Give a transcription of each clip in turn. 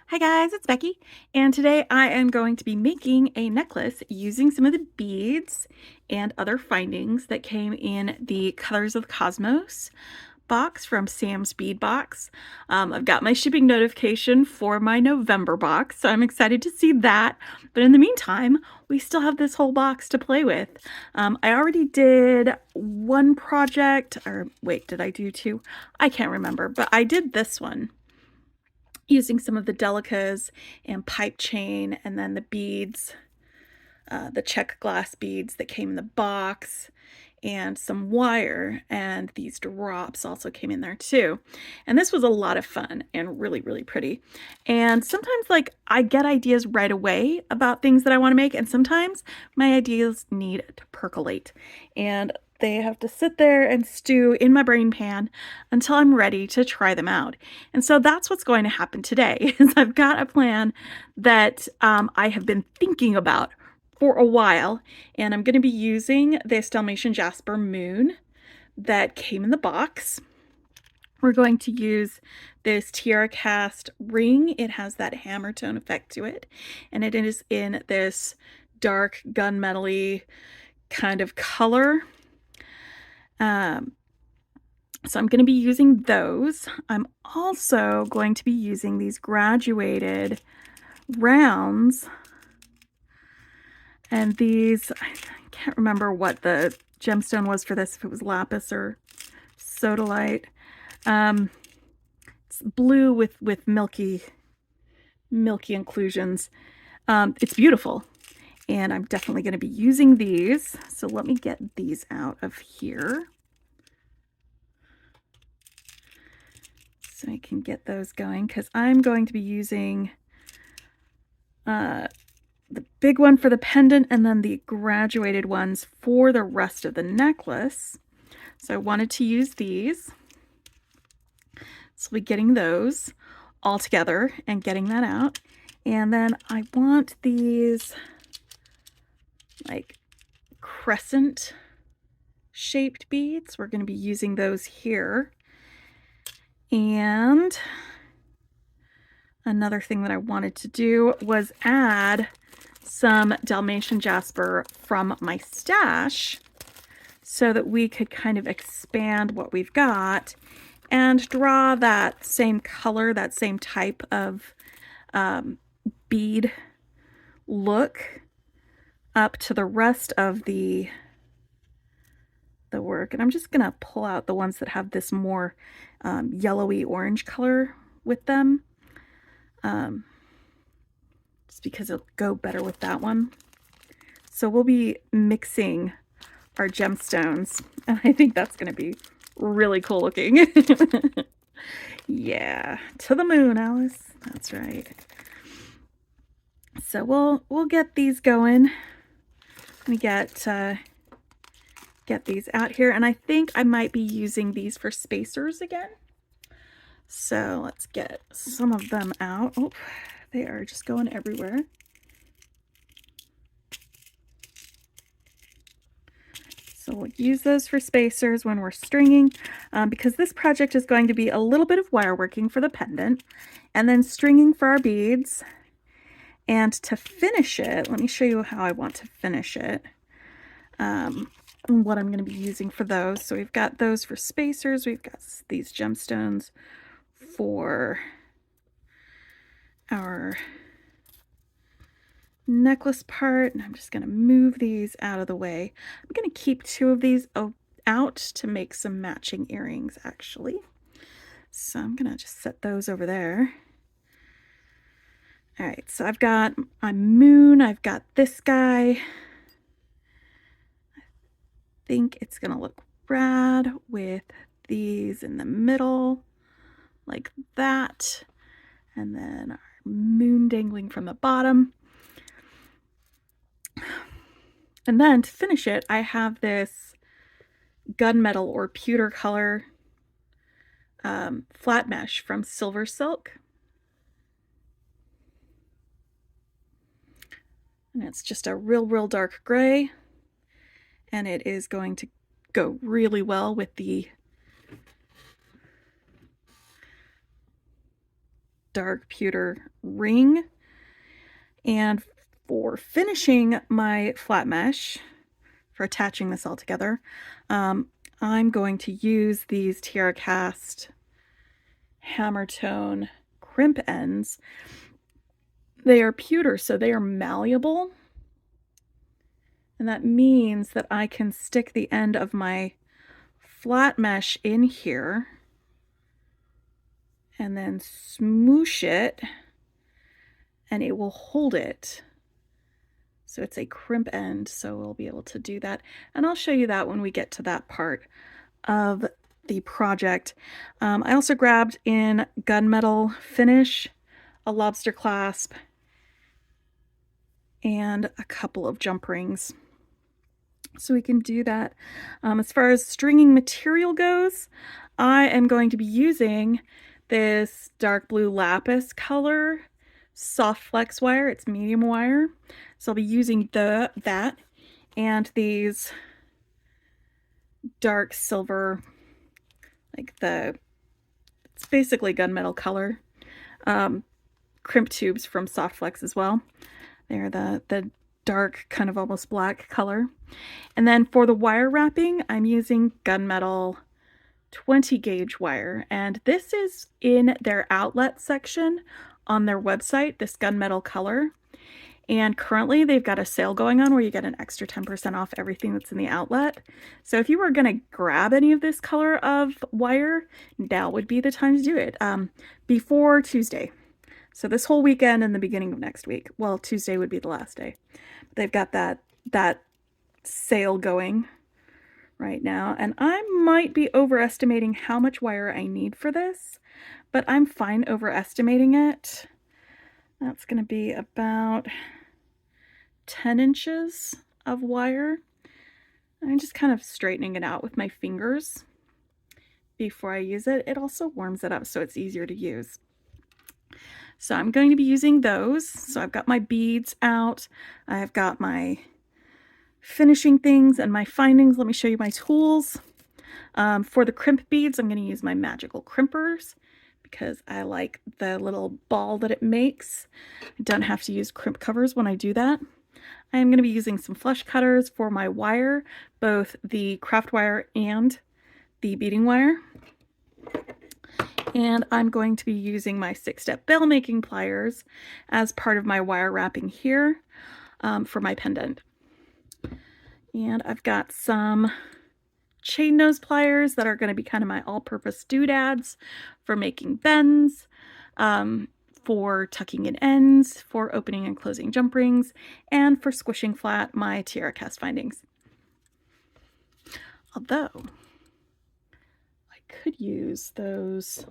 Hi guys, it's Becky, and today I am going to be making a necklace using some of the beads and other findings that came in the Colors of the Cosmos box from Sam's Bead Box. I've got my shipping notification for my November box, so I'm excited to see that. But in the meantime, we still have this whole box to play with. I already did one project, or wait, did I do two? I can't remember, but I did this one using some of the delicas and pipe chain, and then the beads, the check glass beads that came in the box, and some wire, and these drops also came in there too. And this was a lot of fun and really, really pretty. And sometimes I get ideas right away about things that I want to make, and sometimes my ideas need to percolate. And they have to sit there and stew in my brain pan until I'm ready to try them out. And so that's what's going to happen today is I've got a plan that I have been thinking about for a while, and I'm going to be using this Dalmatian Jasper Moon that came in the box. We're going to use this Tierracast ring. It has that hammer tone effect to it, and it is in this dark gunmetal-y kind of color. So I'm going to be using those. I'm also going to be using these graduated rounds. And these, I can't remember what the gemstone was for this, if it was Lapis or sodalite. It's blue with milky inclusions. It's beautiful. And I'm definitely going to be using these. So let me get these out of here, so I can get those going, because I'm going to be using the big one for the pendant and then the graduated ones for the rest of the necklace. So I wanted to use these. So we'll be getting those all together and getting that out. And then I want these like crescent shaped beads. We're going to be using those here. And another thing that I wanted to do was add some Dalmatian Jasper from my stash so that we could kind of expand what we've got and draw that same color, that same type of bead look up to the rest of the work. And I'm just gonna pull out the ones that have this more yellowy orange color with them, just because it'll go better with that one. So we'll be mixing our gemstones, and I think that's gonna be really cool looking. Yeah, to the moon, Alice. That's right. So we'll get these going. Let me get these out here, and I think I might be using these for spacers again. So let's get some of them out. Oh, they are just going everywhere. So we'll use those for spacers when we're stringing, because this project is going to be a little bit of wire working for the pendant and then stringing for our beads. And to finish it, let me show you how I want to finish it, and what I'm going to be using for those. So we've got those for spacers. We've got these gemstones for our necklace part, and I'm just going to move these out of the way. I'm going to keep two of these out to make some matching earrings, actually. So I'm going to just set those over there. All right, so I've got my moon, I've got this guy. I think it's going to look rad with these in the middle, like that, and then our moon dangling from the bottom. And then to finish it, I have this gunmetal or pewter color flat mesh from Silversilk. And it's just a real dark gray. And it is going to go really well with the dark pewter ring. And for finishing my flat mesh, for attaching this all together, I'm going to use these Tierracast hammer tone crimp ends. They are pewter, so they are malleable. And that means that I can stick the end of my flat mesh in here and then smoosh it, and it will hold it. So it's a crimp end, so we'll be able to do that. And I'll show you that when we get to that part of the project. I also grabbed in gunmetal finish, a lobster clasp, and a couple of jump rings. So we can do that. As far as stringing material goes, I am going to be using this dark blue lapis color soft flex wire. It's medium wire. So I'll be using that and these dark silver, it's basically gunmetal color, crimp tubes from Soft Flex as well. They're the dark, kind of almost black color. And then for the wire wrapping, I'm using gunmetal 20 gauge wire, and this is in their outlet section on their website, this gunmetal color. And currently they've got a sale going on where you get an extra 10% off everything that's in the outlet. So if you were going to grab any of this color of wire, now would be the time to do it, before Tuesday. So this whole weekend and the beginning of next week. Well, Tuesday would be the last day. They've got that sale going right now, and I might be overestimating how much wire I need for this, but I'm fine overestimating it. That's going to be about 10 inches of wire. I'm just kind of straightening it out with my fingers before I use it. It also warms it up so it's easier to use. So I'm going to be using those. So I've got my beads out. I've got my finishing things and my findings. Let me show you my tools. For the crimp beads, I'm going to use my magical crimpers because I like the little ball that it makes. I don't have to use crimp covers when I do that. I am going to be using some flush cutters for my wire, both the craft wire and the beading wire. And I'm going to be using my 6-step bell making pliers as part of my wire wrapping here for my pendant. And I've got some chain nose pliers that are going to be kind of my all-purpose doodads for making bends, for tucking in ends, for opening and closing jump rings, and for squishing flat my Tierracast findings. Although I could use those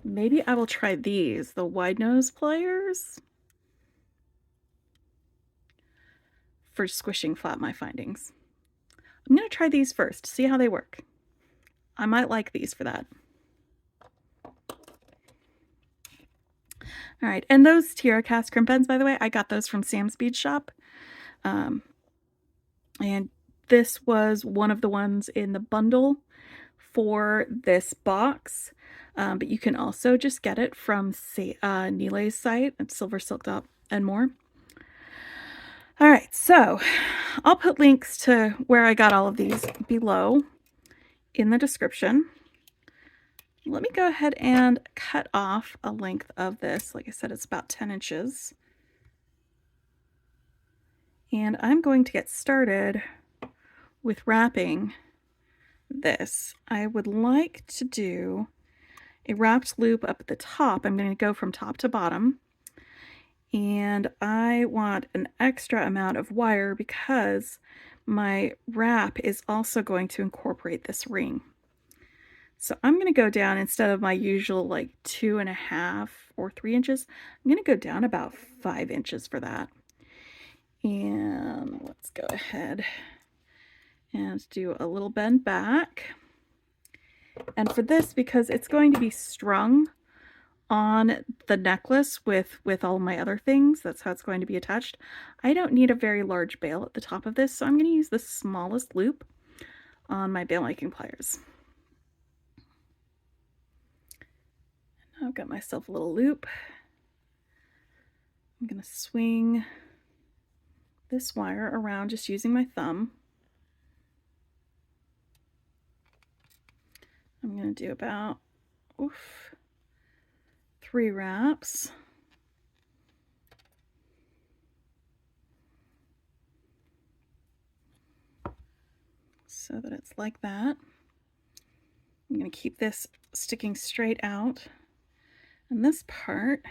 maybe I will try these, the wide nose pliers, for squishing flat my findings. I'm going to try these first, see how they work. I might like these for that. All right, and those Tierracast crimp ends, by the way, I got those from Sam's Bead Shop. And this was one of the ones in the bundle for this box. But you can also just get it from Nile's site at Silversilk and more. All right, so I'll put links to where I got all of these below in the description. Let me go ahead and cut off a length of this. Like I said, it's about 10 inches. And I'm going to get started with wrapping this. I would like to do a wrapped loop up at the top. I'm going to go from top to bottom. And I want an extra amount of wire because my wrap is also going to incorporate this ring. So I'm going to go down, instead of my usual like 2.5 or 3 inches, I'm going to go down about 5 inches for that. And let's go ahead and do a little bend back. And for this, because it's going to be strung on the necklace with all my other things, that's how it's going to be attached, I don't need a very large bail at the top of this, so I'm going to use the smallest loop on my bale making pliers. And I've got myself a little loop. I'm going to swing this wire around just using my thumb. I'm going to do about 3 wraps. So that it's like that. I'm going to keep this sticking straight out. And this part,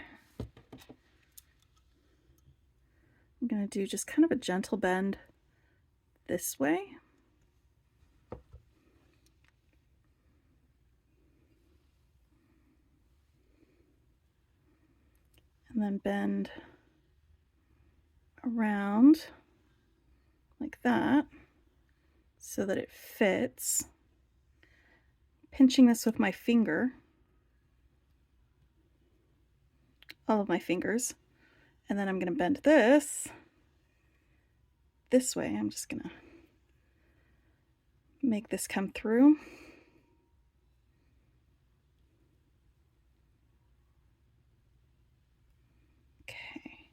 I'm going to do just kind of a gentle bend this way. And then bend around like that so that it fits. Pinching this with my finger, all of my fingers, and then I'm going to bend this way. I'm just going to make this come through. Okay.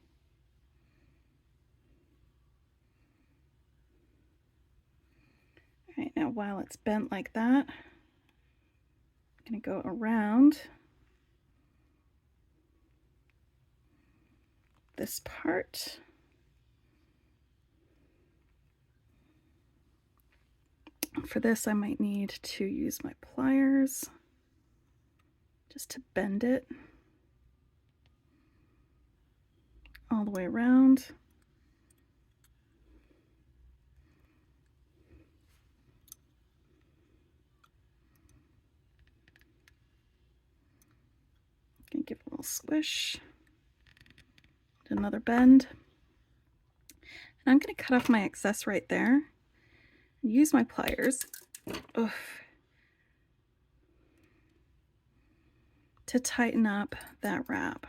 All right, now while it's bent like that, I'm going to go around this part. For this, I might need to use my pliers just to bend it all the way around. Gonna give it a little squish. Another bend. And I'm gonna cut off my excess right there. Use my pliers to tighten up that wrap.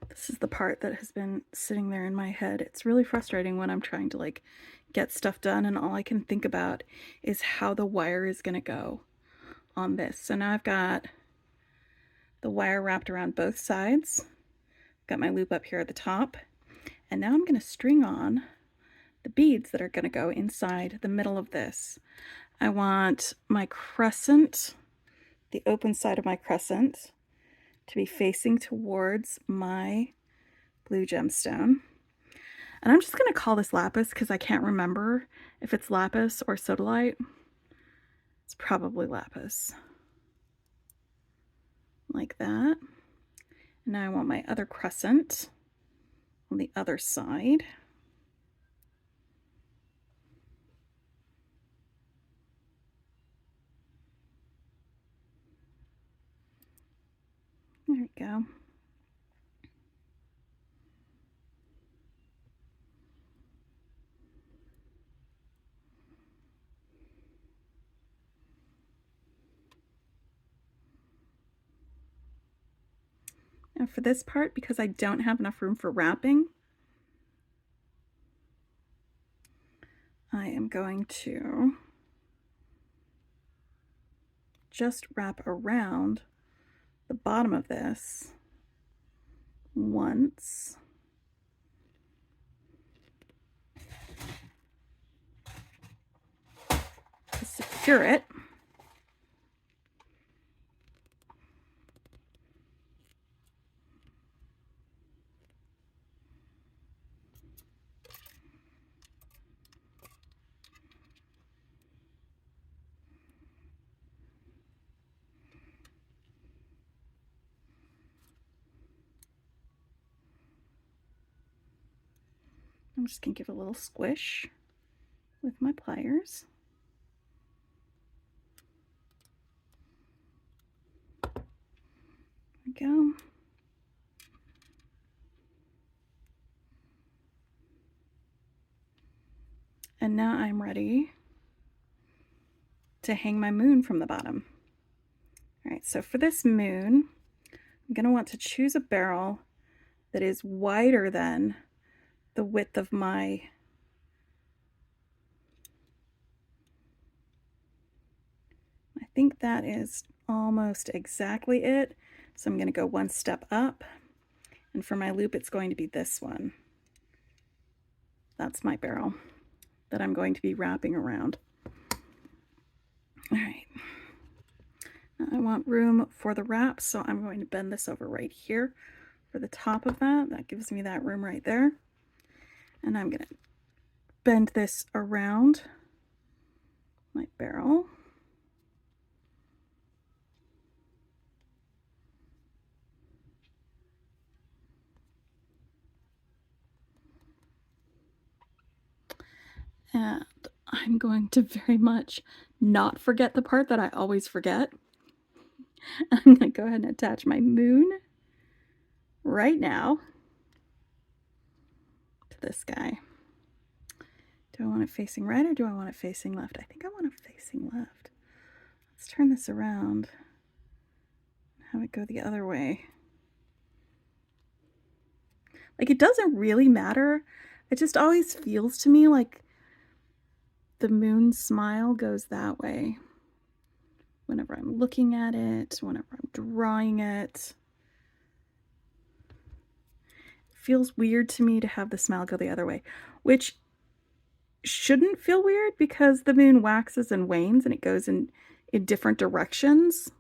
This is the part that has been sitting there in my head. It's really frustrating when I'm trying to like get stuff done and all I can think about is how the wire is going to go on this. So now I've got the wire wrapped around both sides. Got my loop up here at the top. And now I'm going to string on the beads that are going to go inside the middle of this. I want my crescent, the open side of my crescent, to be facing towards my blue gemstone. And I'm just going to call this Lapis because I can't remember if it's Lapis or sodalite. It's probably Lapis. Like that. And now I want my other crescent on the other side. There we go. Now for this part, because I don't have enough room for wrapping, I am going to just wrap around the bottom of this once. To secure it. I'm just going to give it a little squish with my pliers. There we go. And now I'm ready to hang my moon from the bottom. All right, so for this moon, I'm going to want to choose a barrel that is wider than the width of my I think that is almost exactly it. So I'm going to go one step up, and for my loop it's going to be this one. That's my barrel that I'm going to be wrapping around. All right, now I want room for the wrap, so I'm going to bend this over right here for the top of that. That gives me that room right there. And I'm going to bend this around my barrel. And I'm going to very much not forget the part that I always forget. I'm going to go ahead and attach my moon right now to this guy. Do I want it facing right or do I want it facing left? I think I want it facing left. Let's turn this around and have it go the other way. Like, it doesn't really matter. It just always feels to me like the moon smile goes that way. Whenever I'm looking at it, whenever I'm drawing it. It feels weird to me to have the smile go the other way, which shouldn't feel weird because the moon waxes and wanes and it goes in different directions.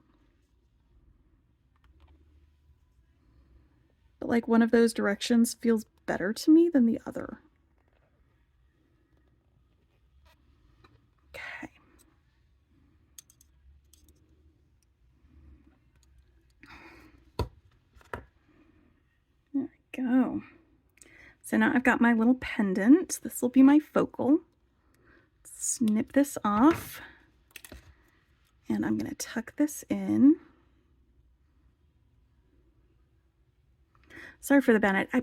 But like one of those directions feels better to me than the other. Okay. There we go. So now I've got my little pendant. This will be my focal. Snip this off. And I'm going to tuck this in. Sorry for the bend. I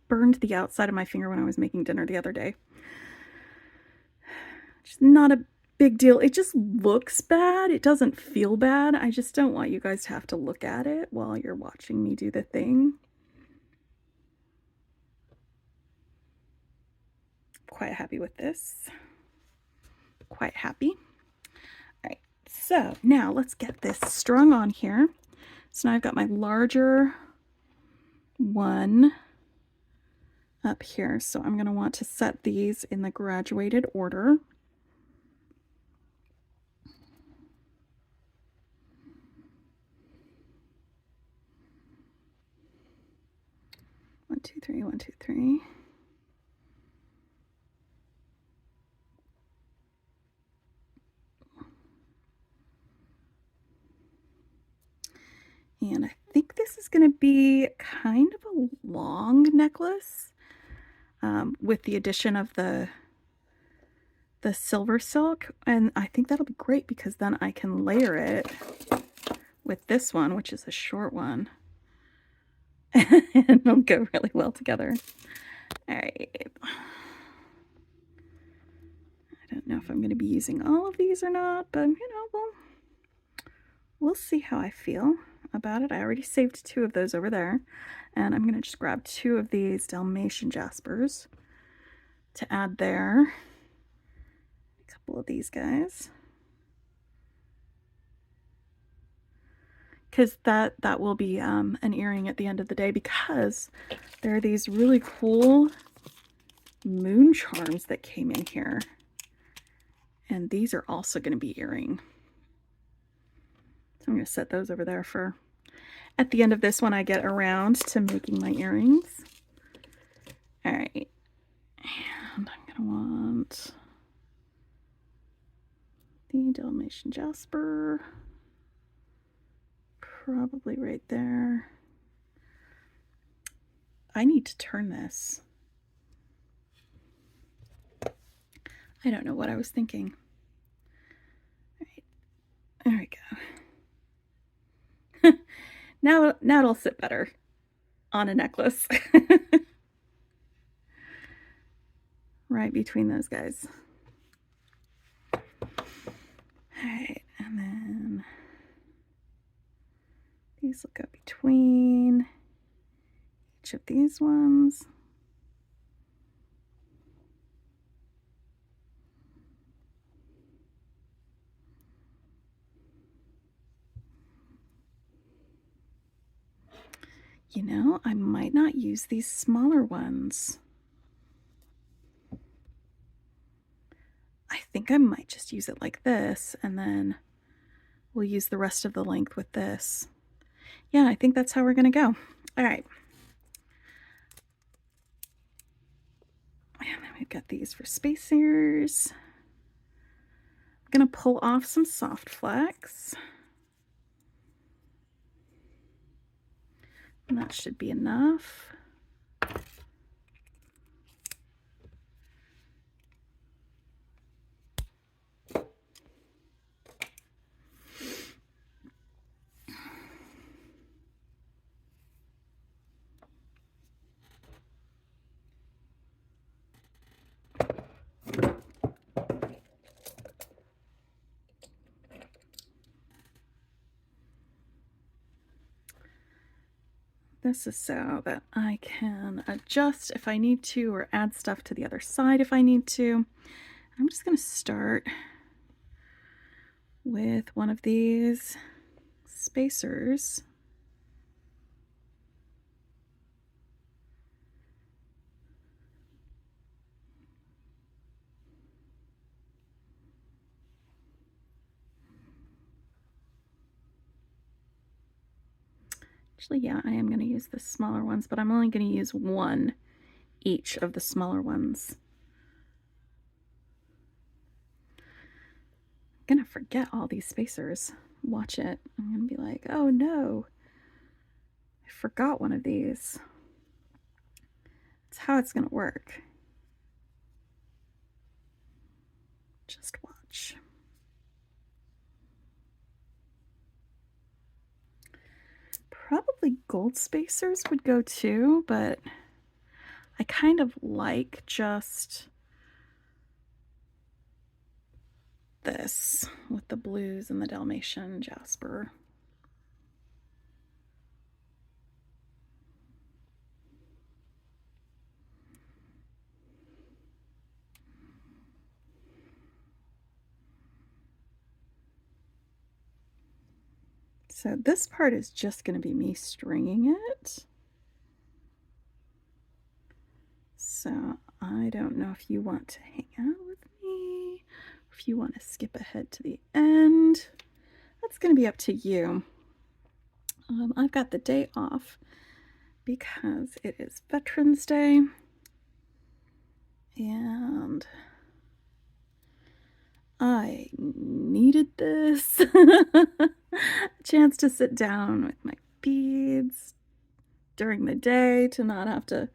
burned the outside of my finger when I was making dinner the other day. It's not a big deal. It just looks bad. It doesn't feel bad. I just don't want you guys to have to look at it while you're watching me do the thing. Quite happy with this. Quite happy. All right, so now let's get this strung on here. So now I've got my larger one up here. So I'm going to want to set these in the graduated order. One, two, three, 1, 2, 3. And I think this is going to be kind of a long necklace with the addition of the Silversilk. And I think that'll be great because then I can layer it with this one, which is a short one. And it'll go really well together. All right. I don't know if I'm going to be using all of these or not, but you know, we'll see how I feel about it. I already saved 2 of those over there, and I'm going to just grab 2 of these dalmatian jaspers to add there. A couple of these guys, because that will be an earring at the end of the day, because there are these really cool moon charms that came in here, and these are also going to be earring. So I'm going to set those over there for at the end of this when I get around to making my earrings. All right, and I'm going to want the dalmatian jasper, probably right there. I need to turn this. I don't know what I was thinking. All right, there we go. Now it'll sit better on a necklace. Right between those guys. these will go between each of these ones. You know, I might not use these smaller ones. I think I might just use it like this, and then we'll use the rest of the length with this. Yeah, I think that's how we're gonna go. All right. And then we've got these for spacers. I'm gonna pull off some soft flex. And that should be enough. This is so that I can adjust if I need to, or add stuff to the other side if I need to. I'm just going to start with one of these spacers. Actually, yeah, I am going to use the smaller ones, but I'm only going to use one each of the smaller ones. I'm going to forget all these spacers. Watch it. I'm going to be like, oh no, I forgot one of these. That's how it's going to work. Just watch. Probably gold spacers would go too, but I kind of like just this with the blues and the dalmatian jasper. So this part is just going to be me stringing it. So I don't know if you want to hang out with me, or if you want to skip ahead to the end. That's going to be up to you. I've got the day off because it is Veterans Day, and I needed this chance to sit down with my beads during the day, to not have to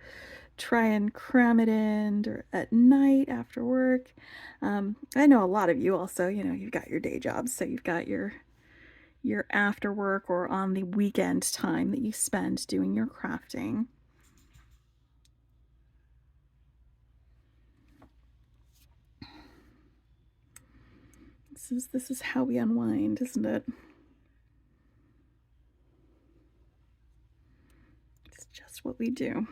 try and cram it in at night after work. I know a lot of you also, you know, you've got your day jobs, so you've got your after work or on the weekend time that you spend doing your crafting. This is how we unwind, isn't it? It's just what we do.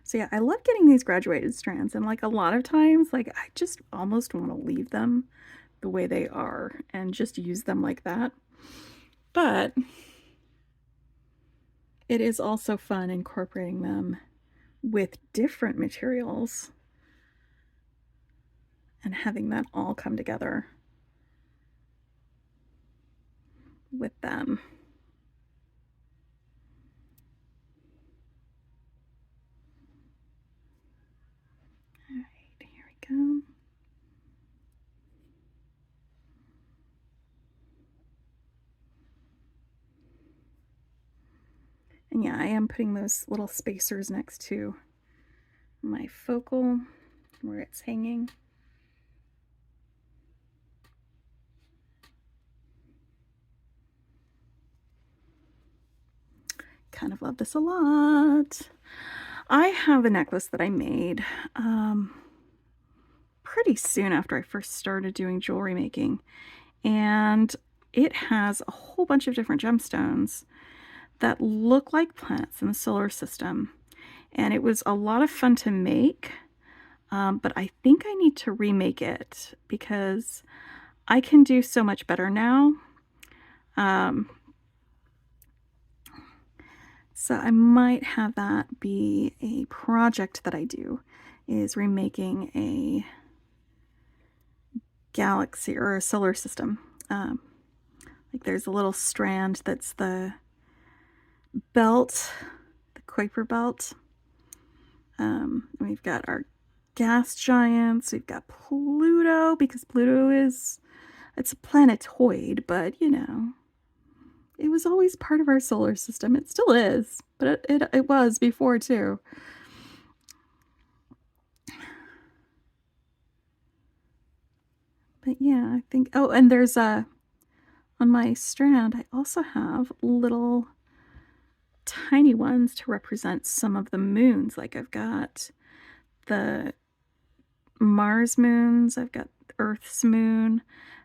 So yeah, I love getting these graduated strands, and like a lot of times, like I just almost want to leave them the way they are and just use them like that. But it is also fun incorporating them with different materials and having that all come together with them. All right, here we go. And yeah, I am putting those little spacers next to my focal where it's hanging. Kind of love this a lot. I have a necklace that I made pretty soon after I first started doing jewelry making, and it has a whole bunch of different gemstones that look like planets in the solar system. And it was a lot of fun to make, but I think I need to remake it because I can do so much better now. So I might have that be a project that I do, is remaking a galaxy or a solar system. Like there's a little strand that's the belt, the Kuiper belt. We've got our gas giants. We've got Pluto, because Pluto it's a planetoid, but you know, it was always part of our solar system. It still is, but it was before too. But yeah, I think, oh, and there's on my strand, I also have little tiny ones to represent some of the moons. Like I've got the Mars moons, I've got Earth's moon,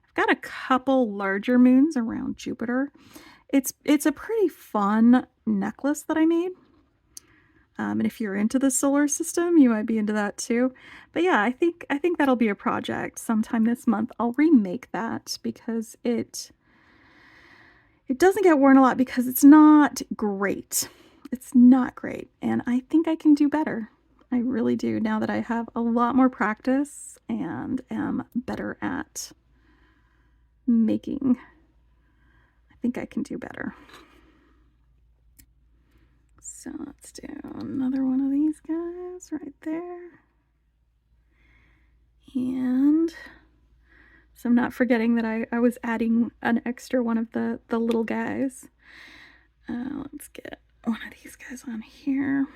I've got a couple larger moons around Jupiter. It's a pretty fun necklace that I made. And if you're into the solar system, you might be into that too. But yeah, I think that'll be a project sometime this month. I'll remake that because it doesn't get worn a lot because it's not great. It's not great, and I think I can do better. I really do, now that I have a lot more practice and am better at making. I think I can do better. So let's do another one of these guys right there. And so I'm not forgetting that I was adding an extra one of the little guys. Let's get one of these guys on here.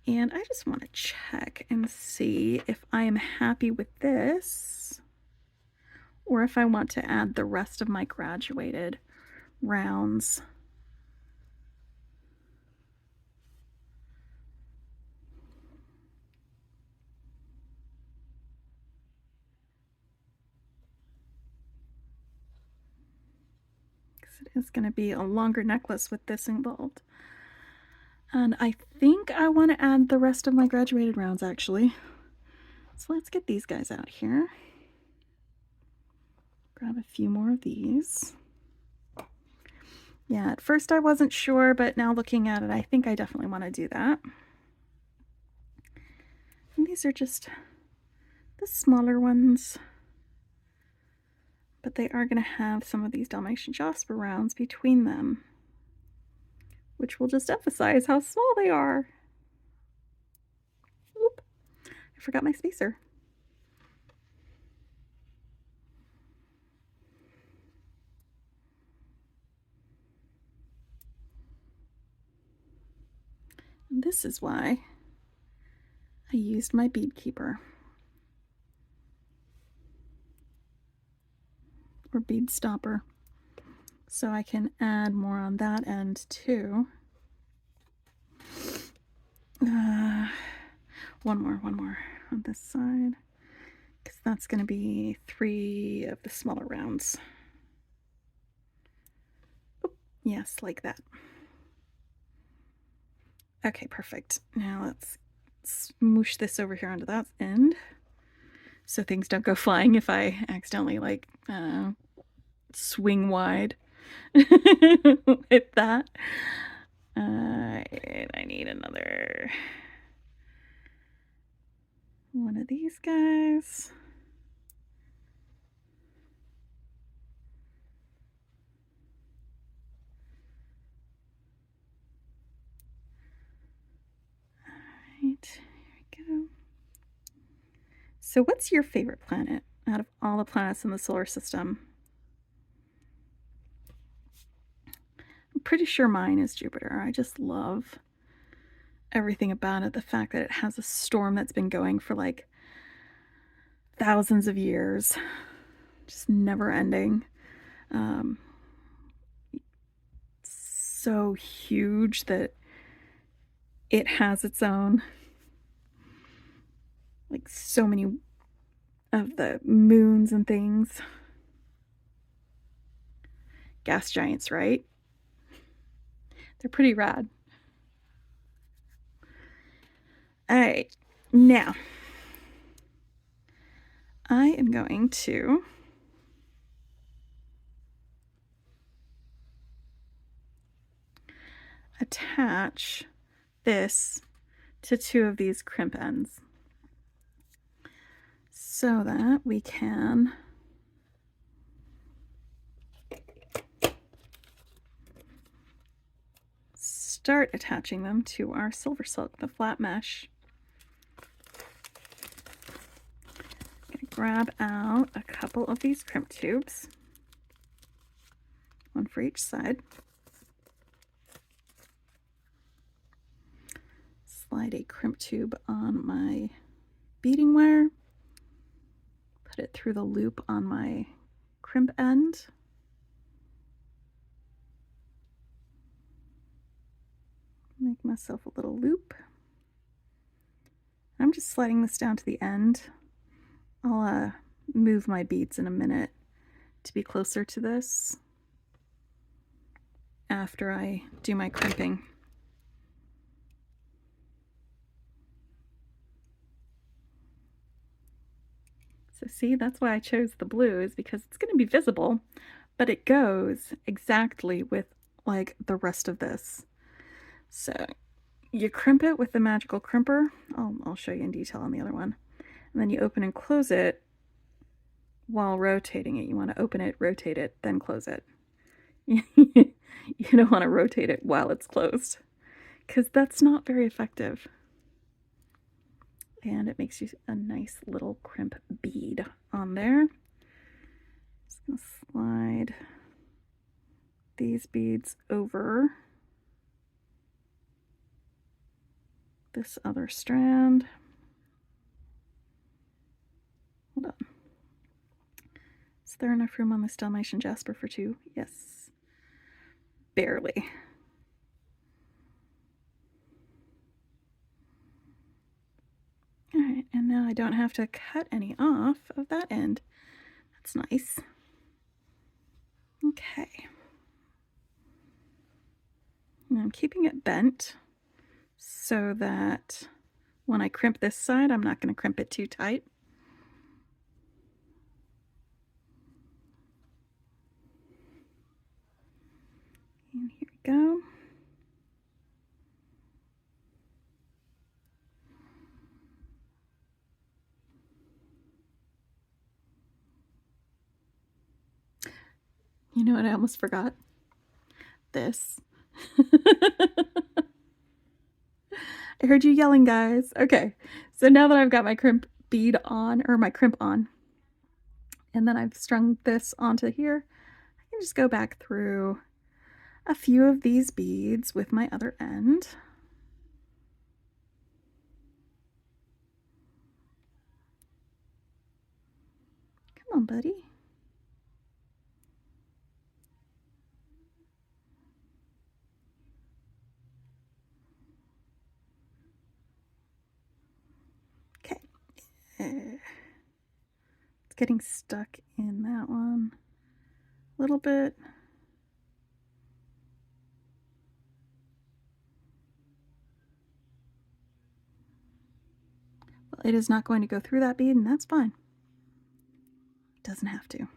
And I just want to check and see if I am happy with this, or if I want to add the rest of my graduated rounds. Because it is going to be a longer necklace with this involved. And I think I want to add the rest of my graduated rounds, actually. So let's get these guys out here. Grab a few more of these. Yeah, at first I wasn't sure, but now looking at it, I think I definitely want to do that. And these are just the smaller ones, but they are going to have some of these dalmatian jasper rounds between them, which will just emphasize how small they are. Oop, I forgot my spacer. And this is why I used my bead keeper, or bead stopper, so I can add more on that end too. One more on this side, because that's going to be 3 of the smaller rounds. Oop, yes, like that. Okay, perfect. Now let's smoosh this over here onto that end, so things don't go flying if I accidentally, like, swing wide with that. And I need another one of these guys. Right, here we go. So what's your favorite planet out of all the planets in the solar system? I'm pretty sure mine is Jupiter. I just love everything about it. The fact that it has a storm that's been going for like thousands of years, just never ending. So huge that it has its own, like, so many of the moons and things. gas giants, right? They're pretty rad. All right, now I am going to attach this to 2 of these crimp ends so that we can start attaching them to our Silversilk, the flat mesh. I'm going to grab out a couple of these crimp tubes, one for each side. Slide a crimp tube on my beading wire, put it through the loop on my crimp end, make myself a little loop. I'm just sliding this down to the end. I'll move my beads in a minute to be closer to this after I do my crimping. So see, that's why I chose the blue, is because it's going to be visible, but it goes exactly with like the rest of this. So you crimp it with the magical crimper. I'll show you in detail on the other one. And then you open and close it while rotating it. You want to open it, rotate it, then close it. You don't want to rotate it while it's closed, because that's not very effective. And it makes you a nice little crimp bead on there. Just gonna slide these beads over this other strand. Hold on. Is there enough room on this dalmatian jasper for 2? Yes. Barely. All right, and now I don't have to cut any off of that end. That's nice. Okay. And I'm keeping it bent so that when I crimp this side, I'm not going to crimp it too tight. And here we go. You know what I almost forgot? This. I heard you yelling, guys. Okay, so now that I've got my crimp bead on, or my crimp on, and then I've strung this onto here, I can just go back through a few of these beads with my other end. Come on, buddy. Okay. It's getting stuck in that one a little bit. Well, it is not going to go through that bead, and that's fine. It doesn't have to.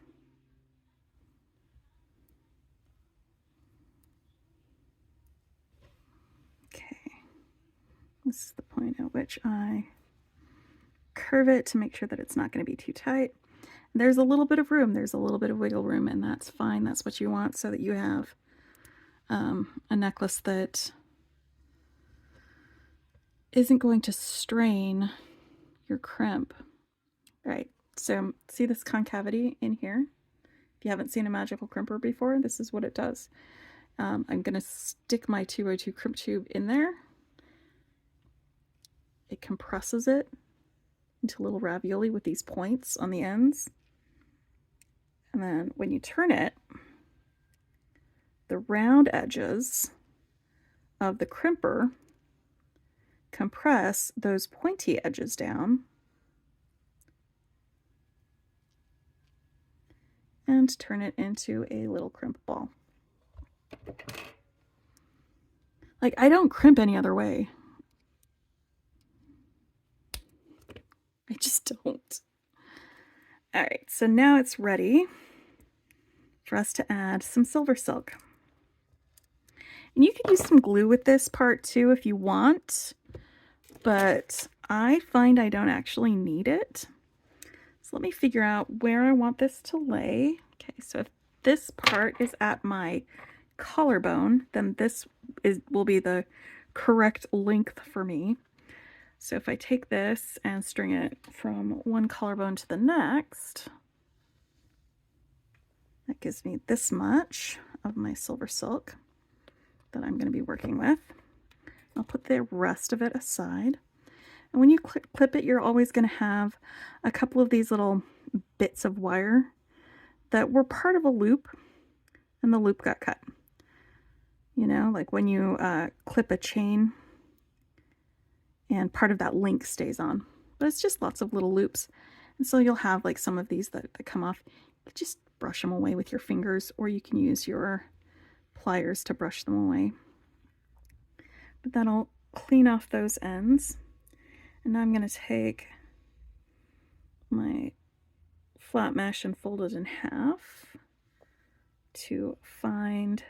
Okay. This is the point at which I curve it to make sure that it's not going to be too tight. There's a little bit of room. There's a little bit of wiggle room, and that's fine. That's what you want, so that you have a necklace that isn't going to strain your crimp. All right, so see this concavity in here? If you haven't seen a magical crimper before, this is what it does. I'm going to stick my 202 crimp tube in there. It compresses it into little ravioli with these points on the ends. And then when you turn it, the round edges of the crimper compress those pointy edges down and turn it into a little crimp ball. Like, I don't crimp any other way. I just don't. All right, so now it's ready for us to add some Silversilk. And you can use some glue with this part too if you want, but I find I don't actually need it. So let me figure out where I want this to lay. Okay, so if this part is at my collarbone, then this will be the correct length for me. So if I take this and string it from one collarbone to the next, that gives me this much of my Silversilk that I'm going to be working with. I'll put the rest of it aside. And when you clip it, you're always going to have a couple of these little bits of wire that were part of a loop, and the loop got cut. You know, like when you clip a chain and part of that link stays on. But it's just lots of little loops. And so you'll have like some of these that come off. You just brush them away with your fingers, or you can use your pliers to brush them away. But that'll clean off those ends. And now I'm going to take my flat mesh and fold it in half to find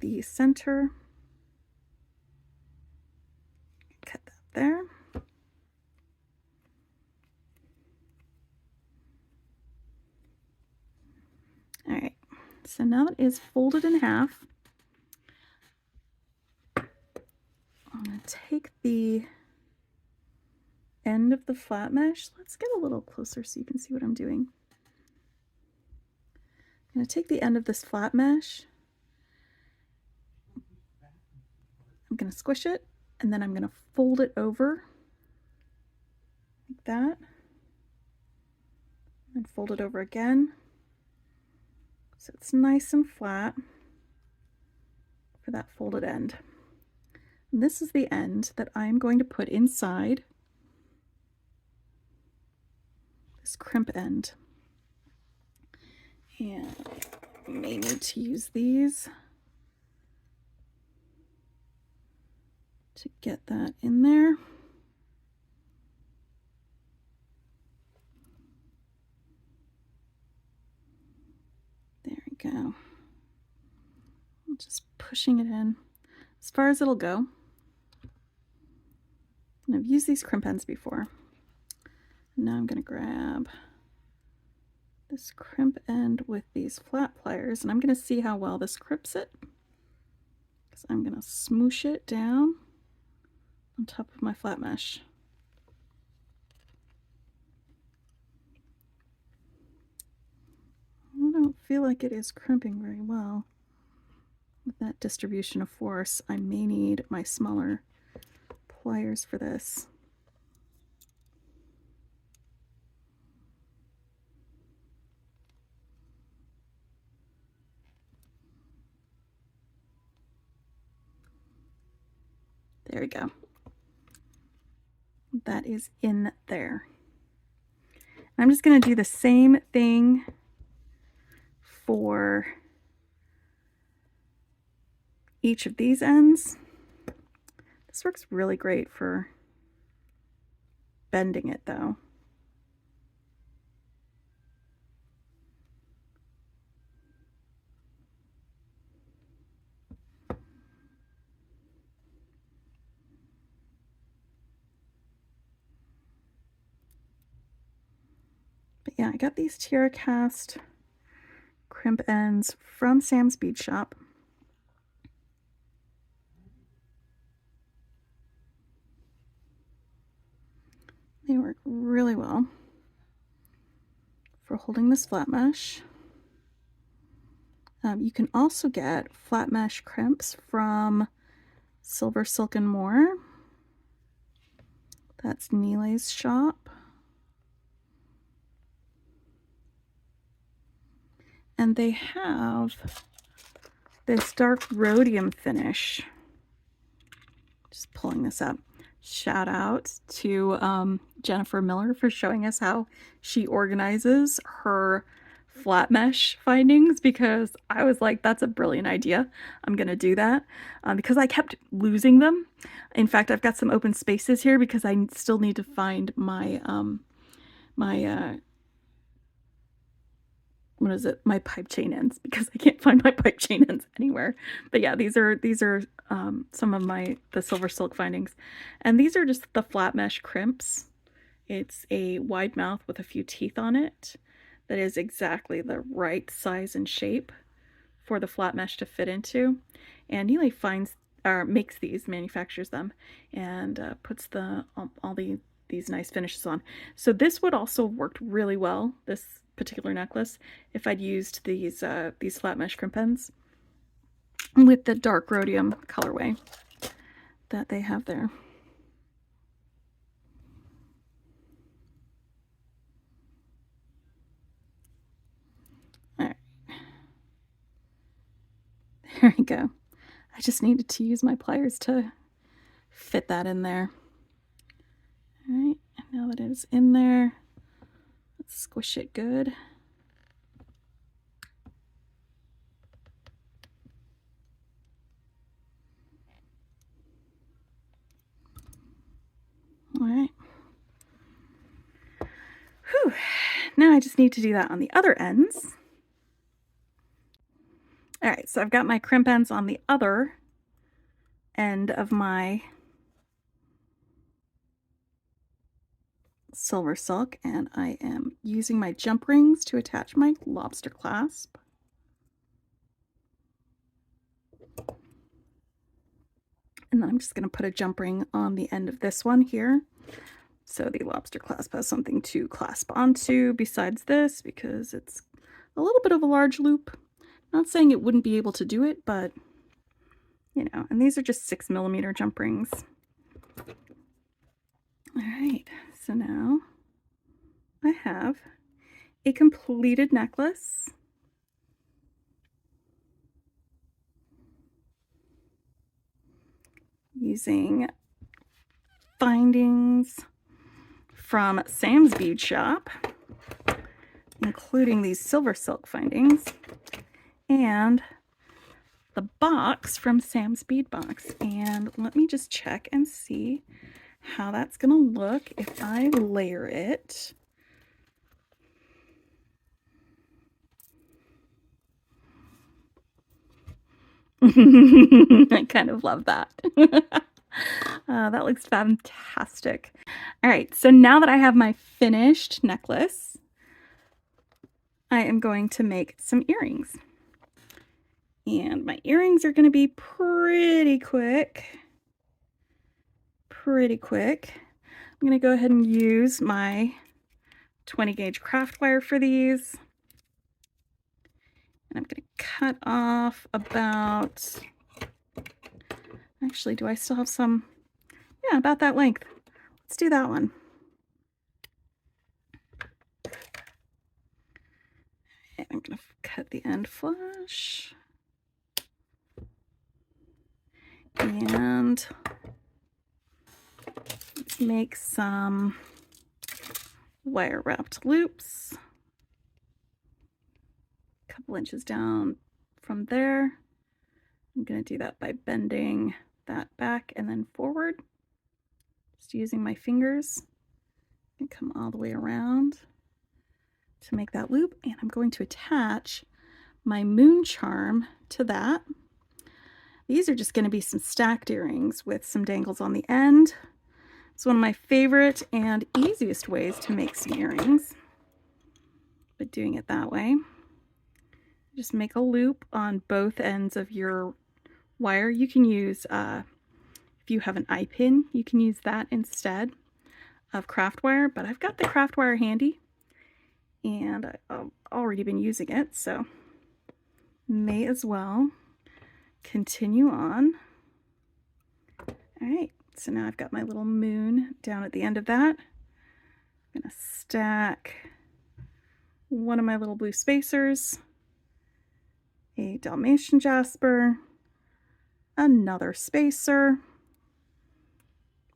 the center. Cut that there. All right, so now it is folded in half. I'm going to take the end of the flat mesh. Let's get a little closer so you can see what I'm doing. I'm going to take the end of this flat mesh. I'm going to squish it, and then I'm going to fold it over like that, and fold it over again so it's nice and flat for that folded end. And this is the end that I'm going to put inside this crimp end. And I may need to use these to get that in there. There we go. I'm just pushing it in as far as it'll go. And I've used these crimp ends before. Now I'm going to grab this crimp end with these flat pliers, and I'm going to see how well this crimps it. Because I'm going to smoosh it down on top of my flat mesh. I don't feel like it is crimping very well. With that distribution of force, I may need my smaller pliers for this. There we go. That is in there. I'm just going to do the same thing for each of these ends. This works really great for bending it though. But yeah, I got these Tierracast crimp ends from Sam's Bead Shop. They work really well for holding this flat mesh. You can also get flat mesh crimps from Silversilk and More. That's Neelay's shop. And they have this dark rhodium finish. Just pulling this up. Shout out to Jennifer Miller for showing us how she organizes her flat mesh findings because I was like, that's a brilliant idea. I'm going to do that because I kept losing them. In fact, I've got some open spaces here because I still need to find my, what is it? My pipe chain ends because I can't find my pipe chain ends anywhere. But yeah, these are some of the Silversilk findings. And these are just the flat mesh crimps. It's a wide mouth with a few teeth on it that is exactly the right size and shape for the flat mesh to fit into. And Neely finds or makes these, manufactures them, and puts all these nice finishes on. So this would also have worked really well, this particular necklace, if I'd used these flat mesh crimp ends with the dark rhodium colorway that they have there. There we go. I just needed to use my pliers to fit that in there. All right, and now that it is in there, let's squish it good. All right. Whew. Now I just need to do that on the other ends. All right, so I've got my crimp ends on the other end of my Silversilk, and I am using my jump rings to attach my lobster clasp. And then I'm just going to put a jump ring on the end of this one here, so the lobster clasp has something to clasp onto besides this, because it's a little bit of a large loop. Not saying it wouldn't be able to do it, but you know, and these are just 6mm jump rings. All right, so now I have a completed necklace. Using findings from Sam's Bead Shop, including these Silversilk findings, and the box from Sam's Bead Box. And let me just check and see how that's going to look if I layer it. I kind of love that. That looks fantastic. All right, so now that I have my finished necklace, I am going to make some earrings. And my earrings are going to be pretty quick. I'm going to go ahead and use my 20 gauge craft wire for these. And I'm going to cut off about, actually, do I still have some? Yeah, about that length. Let's do that one. And I'm going to cut the end flush. And make some wire wrapped loops. A couple inches down from there. I'm going to do that by bending that back and then forward. Just using my fingers and come all the way around to make that loop. And I'm going to attach my moon charm to that. These are just going to be some stacked earrings with some dangles on the end. It's one of my favorite and easiest ways to make some earrings, but doing it that way. Just make a loop on both ends of your wire. You can use, if you have an eye pin, you can use that instead of craft wire, but I've got the craft wire handy and I've already been using it, so may as well continue on. All right, so now I've got my little moon down at the end of that. I'm gonna stack one of my little blue spacers, a dalmatian jasper, another spacer,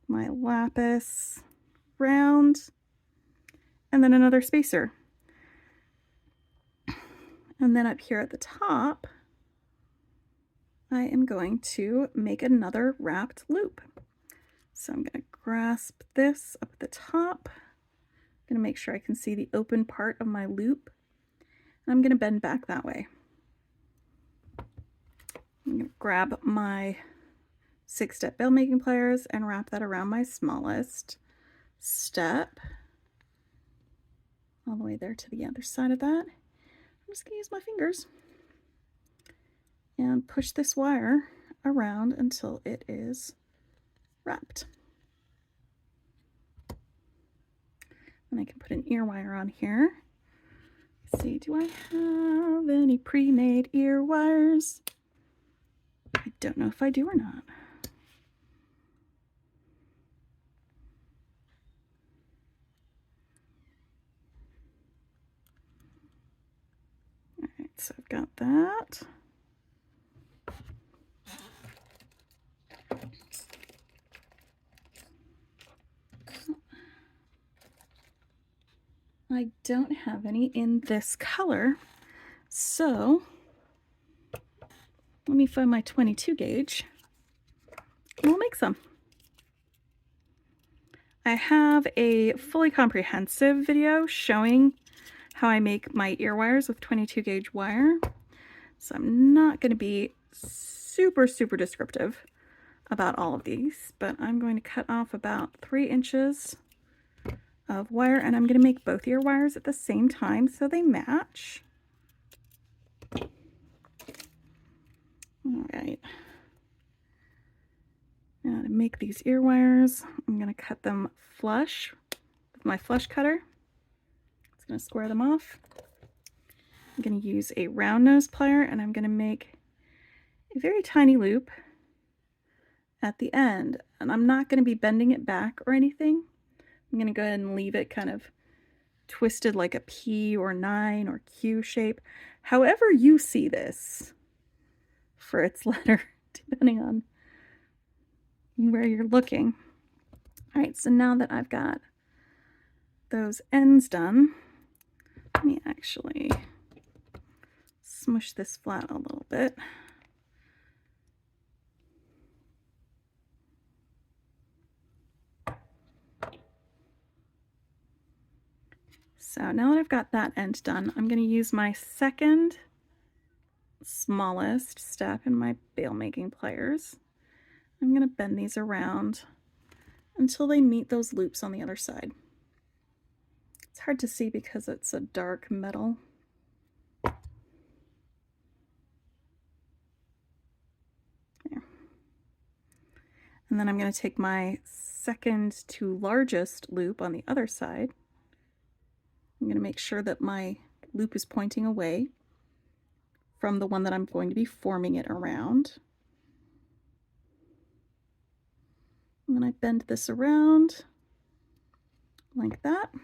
my lapis round, and then another spacer. And then up here at the top, I am going to make another wrapped loop. So I'm going to grasp this up at the top. I'm going to make sure I can see the open part of my loop. And I'm going to bend back that way. I'm going to grab my 6-step bead making pliers and wrap that around my smallest step. All the way there to the other side of that. I'm just going to use my fingers and push this wire around until it is wrapped. And I can put an ear wire on here. Let's see, do I have any pre-made ear wires? I don't know if I do or not. All right, so I've got that. I don't have any in this color, so let me find my 22 gauge and we'll make some. I have a fully comprehensive video showing how I make my ear wires with 22 gauge wire, so I'm not going to be super descriptive about all of these, but I'm going to cut off about 3 inches of wire, and I'm going to make both ear wires at the same time so they match. All right. Now to make these ear wires, I'm going to cut them flush with my flush cutter. It's going to square them off. I'm going to use a round nose plier, and I'm going to make a very tiny loop at the end, and I'm not going to be bending it back or anything. I'm going to go ahead and leave it kind of twisted like a P or 9 or Q shape. However you see this for its letter, depending on where you're looking. All right, so now that I've got those ends done, let me actually smush this flat a little bit. So now that I've got that end done, I'm going to use my second smallest step in my bail making pliers. I'm going to bend these around until they meet those loops on the other side. It's hard to see because it's a dark metal. There. And then I'm going to take my second to largest loop on the other side. I'm going to make sure that my loop is pointing away from the one that I'm going to be forming it around. And then I bend this around like that. I'm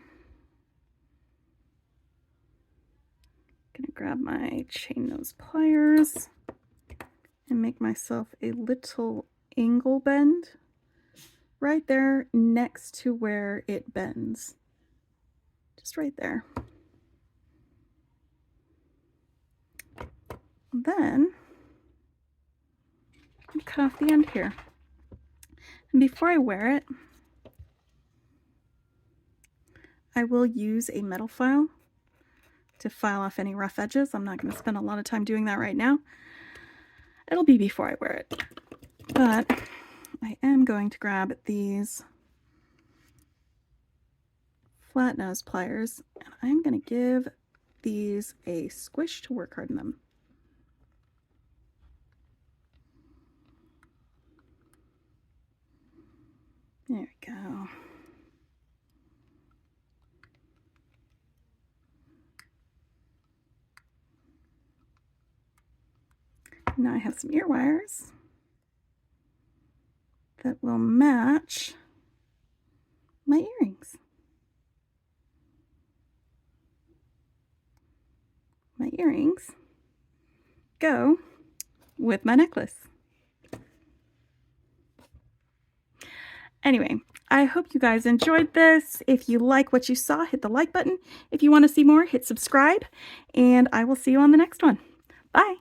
going to grab my chain nose pliers and make myself a little angle bend right there next to where it bends. Just right there. Then I'm cut off the end here. And before I wear it, I will use a metal file to file off any rough edges. I'm not going to spend a lot of time doing that right now. It'll be before I wear it. But I am going to grab these flat nose pliers, and I'm going to give these a squish to work harden them. There we go. Now I have some ear wires that will match my earrings. My earrings go with my necklace. Anyway, I hope you guys enjoyed this. If you like what you saw, hit the like button. If you want to see more, hit subscribe, and I will see you on the next one. Bye.